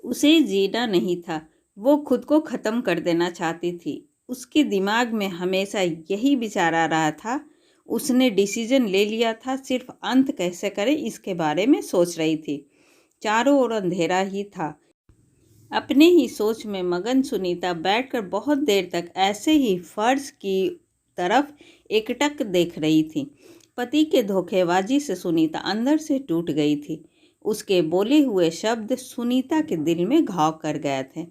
उसे जीना नहीं था, वो खुद को ख़त्म कर देना चाहती थी। उसके दिमाग में हमेशा यही विचार आ रहा था। उसने डिसीजन ले लिया था, सिर्फ अंत कैसे करे इसके बारे में सोच रही थी। चारों ओर अंधेरा ही था। अपने ही सोच में मगन सुनीता बैठकर बहुत देर तक ऐसे ही फर्श की तरफ एकटक देख रही थी। पति के धोखेबाजी से सुनीता अंदर से टूट गई थी। उसके बोले हुए शब्द सुनीता के दिल में घाव कर गए थे।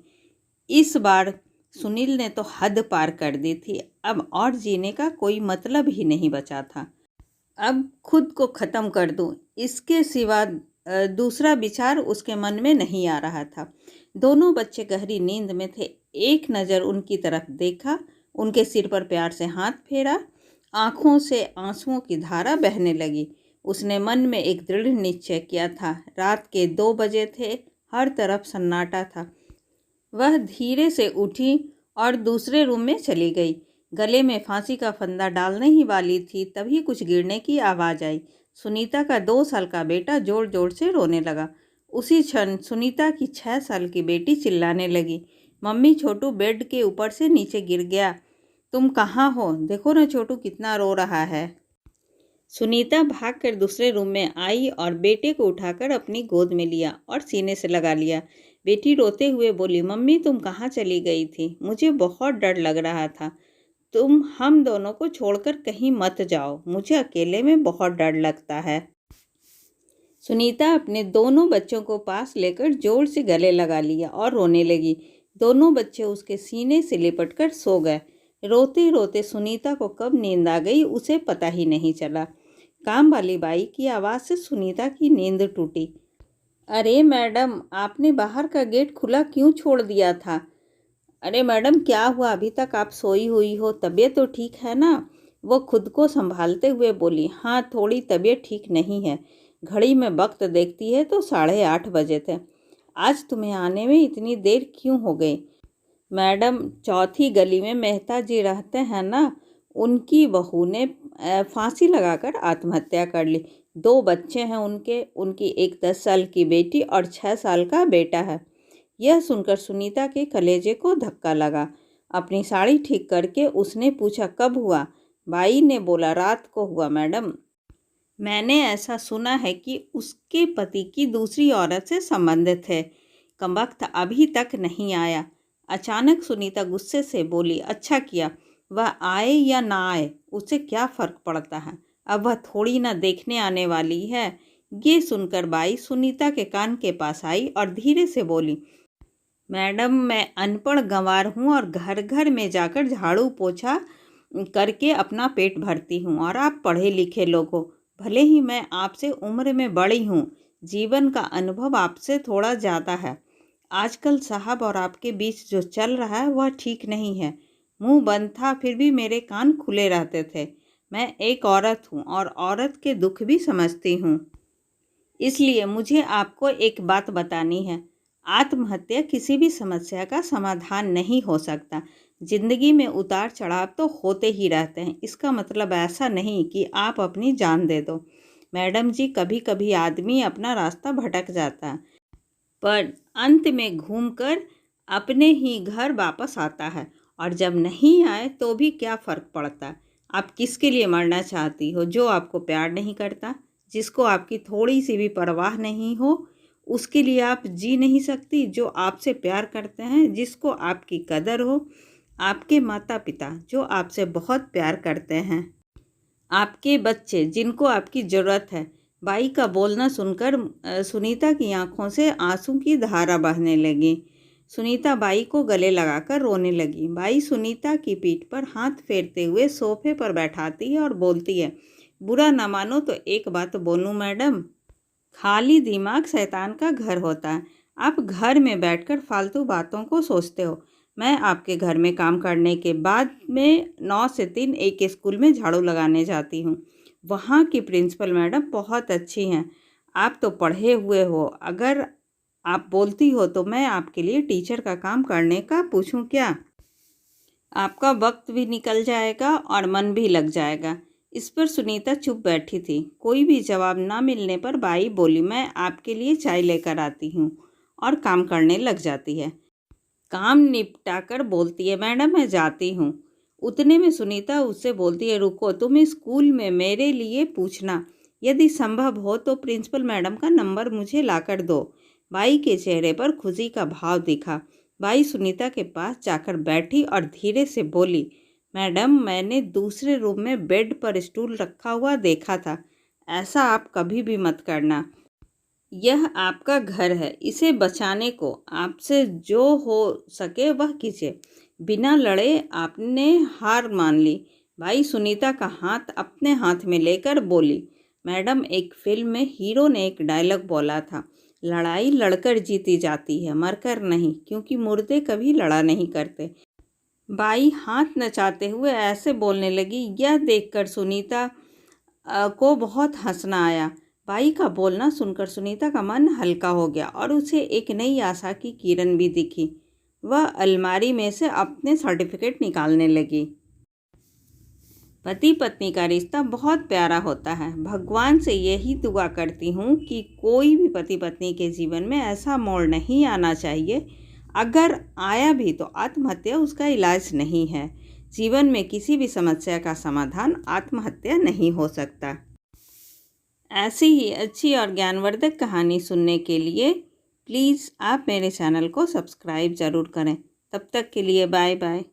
इस बार सुनील ने तो हद पार कर दी थी। अब और जीने का कोई मतलब ही नहीं बचा था। अब खुद को ख़त्म कर दूं, इसके सिवा दूसरा विचार उसके मन में नहीं आ रहा था। दोनों बच्चे गहरी नींद में थे। एक नज़र उनकी तरफ देखा, उनके सिर पर प्यार से हाथ फेरा, आंखों से आंसुओं की धारा बहने लगी। उसने मन में एक दृढ़ निश्चय किया था। रात के 2 बजे थे, हर तरफ सन्नाटा था। वह धीरे से उठी और दूसरे रूम में चली गई। गले में फांसी का फंदा डालने ही वाली थी, तभी कुछ गिरने की आवाज़ आई। सुनीता का 2 साल का बेटा जोर जोर से रोने लगा। उसी क्षण सुनीता की 6 साल की बेटी चिल्लाने लगी, मम्मी छोटू बेड के ऊपर से नीचे गिर गया। तुम कहाँ हो? देखो ना छोटू कितना रो रहा है। सुनीता भागकर दूसरे रूम में आई और बेटे को उठाकर अपनी गोद में लिया और सीने से लगा लिया। बेटी रोते हुए बोली, मम्मी तुम कहाँ चली गई थी? मुझे बहुत डर लग रहा था। तुम हम दोनों को छोड़कर कहीं मत जाओ, मुझे अकेले में बहुत डर लगता है। सुनीता अपने दोनों बच्चों को पास लेकर जोर से गले लगा लिया और रोने लगी। दोनों बच्चे उसके सीने से लिपटकर सो गए। रोते रोते सुनीता को कब नींद आ गई उसे पता ही नहीं चला। काम वाली बाई की आवाज़ से सुनीता की नींद टूटी। अरे मैडम, आपने बाहर का गेट खुला क्यों छोड़ दिया था? अरे मैडम क्या हुआ? अभी तक आप सोई हुई हो, तबीयत तो ठीक है ना? वो खुद को संभालते हुए बोली, हाँ थोड़ी तबीयत ठीक नहीं है। घड़ी में वक्त देखती है तो 8:30 बजे थे। आज तुम्हें आने में इतनी देर क्यों हो गई? मैडम, चौथी गली में मेहता जी रहते हैं ना, उनकी बहू ने फांसी लगाकर आत्महत्या कर ली। 2 बच्चे हैं उनकी एक 10 साल की बेटी और 6 साल का बेटा है। यह सुनकर सुनीता के कलेजे को धक्का लगा। अपनी साड़ी ठीक करके उसने पूछा, कब हुआ? बाई ने बोला, रात को हुआ मैडम। मैंने ऐसा सुना है कि उसके पति की दूसरी औरत से संबंधित है। कमबख्त अभी तक नहीं आया। अचानक सुनीता गुस्से से बोली, अच्छा किया, वह आए या ना आए उससे क्या फ़र्क पड़ता है? अब वह थोड़ी ना देखने आने वाली है। ये सुनकर बाई सुनीता के कान के पास आई और धीरे से बोली, मैडम मैं अनपढ़ गंवार हूँ और घर घर में जाकर झाड़ू पोछा करके अपना पेट भरती हूँ, और आप पढ़े लिखे लोग हो। भले ही मैं आपसे उम्र में बड़ी हूँ, जीवन का अनुभव आपसे थोड़ा ज़्यादा है। आजकल साहब और आपके बीच जो चल रहा है वह ठीक नहीं है। मुंह बंद था फिर भी मेरे कान खुले रहते थे। मैं एक औरत हूँ और औरत के दुख भी समझती हूँ। इसलिए मुझे आपको एक बात बतानी है। आत्महत्या किसी भी समस्या का समाधान नहीं हो सकता। जिंदगी में उतार चढ़ाव तो होते ही रहते हैं। इसका मतलब ऐसा नहीं कि आप अपनी जान दे दो। मैडम जी, कभी कभी आदमी अपना रास्ता भटक जाता है, पर अंत में घूमकर अपने ही घर वापस आता है। और जब नहीं आए तो भी क्या फ़र्क पड़ता? आप किसके लिए मरना चाहती हो? जो आपको प्यार नहीं करता, जिसको आपकी थोड़ी सी भी परवाह नहीं हो, उसके लिए आप जी नहीं सकती? जो आपसे प्यार करते हैं, जिसको आपकी कदर हो, आपके माता पिता जो आपसे बहुत प्यार करते हैं, आपके बच्चे जिनको आपकी ज़रूरत है। बाई का बोलना सुनकर सुनीता की आंखों से आंसू की धारा बहने लगी। सुनीता बाई को गले लगाकर रोने लगी। बाई सुनीता की पीठ पर हाथ फेरते हुए सोफे पर बैठाती है और बोलती है, बुरा ना मानो तो एक बात बोलूं मैडम, खाली दिमाग शैतान का घर होता है। आप घर में बैठकर फालतू बातों को सोचते हो। मैं आपके घर में काम करने के बाद में 9 से 3 एक स्कूल में झाड़ू लगाने जाती हूँ। वहाँ की प्रिंसिपल मैडम बहुत अच्छी हैं। आप तो पढ़े हुए हो। अगर आप बोलती हो तो मैं आपके लिए टीचर का काम करने का पूछूं क्या? आपका वक्त भी निकल जाएगा और मन भी लग जाएगा। इस पर सुनीता चुप बैठी थी। कोई भी जवाब ना मिलने पर बाई बोली, मैं आपके लिए चाय लेकर आती हूँ। और काम करने लग जाती है। काम निपटाकर बोलती है, मैडम मैं जाती हूँ। उतने में सुनीता उससे बोलती है, रुको, तुम स्कूल में मेरे लिए पूछना, यदि संभव हो तो प्रिंसिपल मैडम का नंबर मुझे लाकर दो। बाई के चेहरे पर खुशी का भाव दिखा। बाई सुनीता के पास जाकर बैठी और धीरे से बोली, मैडम मैंने दूसरे रूम में बेड पर स्टूल रखा हुआ देखा था, ऐसा आप कभी भी मत करना। यह आपका घर है, इसे बचाने को आपसे जो हो सके वह कीजिए। बिना लड़े आपने हार मान ली। भाई सुनीता का हाथ अपने हाथ में लेकर बोली, मैडम एक फिल्म में हीरो ने एक डायलॉग बोला था, लड़ाई लड़कर जीती जाती है, मरकर नहीं, क्योंकि मुर्दे कभी लड़ा नहीं करते। बाई हाथ नचाते हुए ऐसे बोलने लगी। यह देखकर सुनीता को बहुत हंसना आया। बाई का बोलना सुनकर सुनीता का मन हल्का हो गया और उसे एक नई आशा की किरण भी दिखी। वह अलमारी में से अपने सर्टिफिकेट निकालने लगी। पति पत्नी का रिश्ता बहुत प्यारा होता है। भगवान से यही दुआ करती हूँ कि कोई भी पति पत्नी के जीवन में ऐसा मोड़ नहीं आना चाहिए। अगर आया भी तो आत्महत्या उसका इलाज नहीं है। जीवन में किसी भी समस्या का समाधान आत्महत्या नहीं हो सकता। ऐसी ही अच्छी और ज्ञानवर्धक कहानी सुनने के लिए प्लीज़ आप मेरे चैनल को सब्सक्राइब ज़रूर करें। तब तक के लिए बाय बाय।